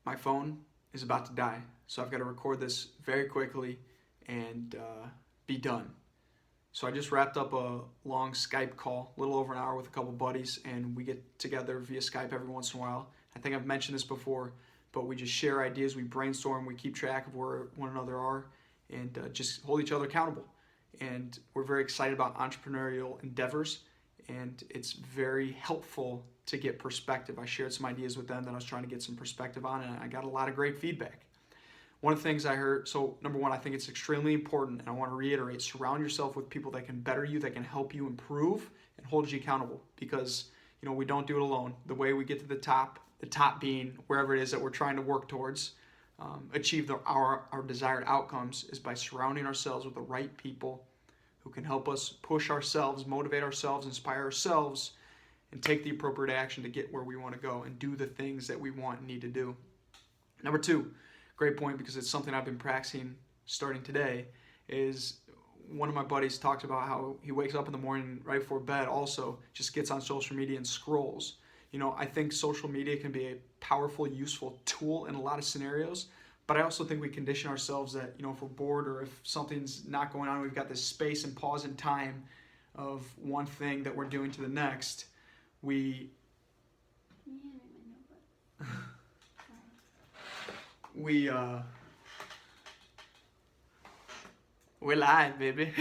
my phone is about to die. So I've got to record this very quickly and be done. So I just wrapped up a long Skype call, a little over an hour with a couple buddies, and we get together via Skype every once in a while. I think I've mentioned this before, but we just share ideas, we brainstorm, we keep track of where one another are, and just hold each other accountable. And we're very excited about entrepreneurial endeavors, and it's very helpful to get perspective. I shared some ideas with them that I was trying to get some perspective on, and I got a lot of great feedback. One of the things I heard, so number one, I think it's extremely important, and I want to reiterate, surround yourself with people that can better you, that can help you improve and hold you accountable, because we don't do it alone. The way we get to the top being wherever it is that we're trying to work towards, achieve our desired outcomes, is by surrounding ourselves with the right people who can help us push ourselves, motivate ourselves, inspire ourselves, and take the appropriate action to get where we want to go and do the things that we want and need to do. Number two, great point, because it's something I've been practicing starting today, is one of my buddies talked about how he wakes up in the morning right before bed, also just gets on social media and scrolls. I think social media can be a powerful, useful tool in a lot of scenarios, but I also think we condition ourselves that, if we're bored or if something's not going on, we've got this space and pause in time of one thing that we're doing to the next. We're live, baby.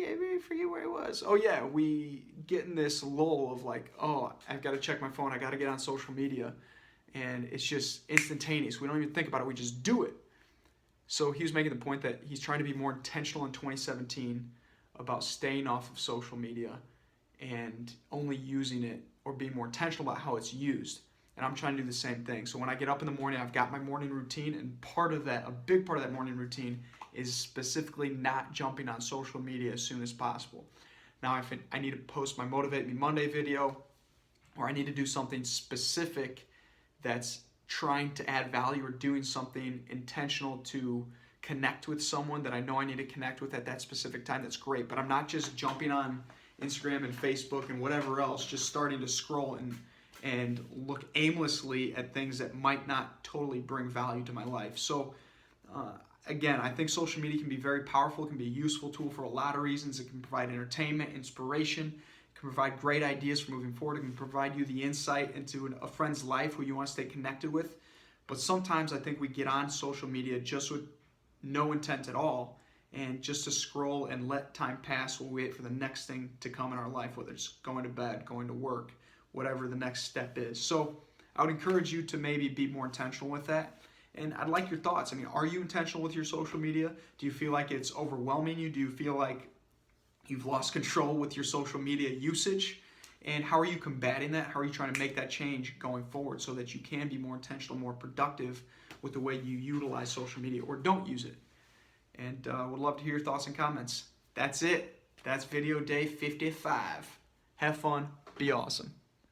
I forget where it was. Oh yeah, we get in this lull of like, oh, I've got to check my phone, I got to get on social media, and it's just instantaneous. We don't even think about it, we just do it. So he was making the point that he's trying to be more intentional in 2017 about staying off of social media and only using it, or being more intentional about how it's used. And I'm trying to do the same thing. So when I get up in the morning, I've got my morning routine, and a big part of that morning routine is specifically not jumping on social media as soon as possible. Now, if I need to post my Motivate Me Monday video, or I need to do something specific that's trying to add value or doing something intentional to connect with someone that I know I need to connect with at that specific time, that's great. But I'm not just jumping on Instagram and Facebook and whatever else, just starting to scroll and look aimlessly at things that might not totally bring value to my life. So again, I think social media can be very powerful. It can be a useful tool for a lot of reasons. It can provide entertainment, inspiration. It can provide great ideas for moving forward. It can provide you the insight into a friend's life who you want to stay connected with. But sometimes I think we get on social media just with no intent at all, and just to scroll and let time pass while we wait for the next thing to come in our life, whether it's going to bed, going to work, whatever the next step is. So I would encourage you to maybe be more intentional with that. And I'd like your thoughts. Are you intentional with your social media? Do you feel like it's overwhelming you? Do you feel like you've lost control with your social media usage? And how are you combating that? How are you trying to make that change going forward so that you can be more intentional, more productive with the way you utilize social media, or don't use it? And would love to hear your thoughts and comments. That's it. That's video day 55. Have fun. Be awesome.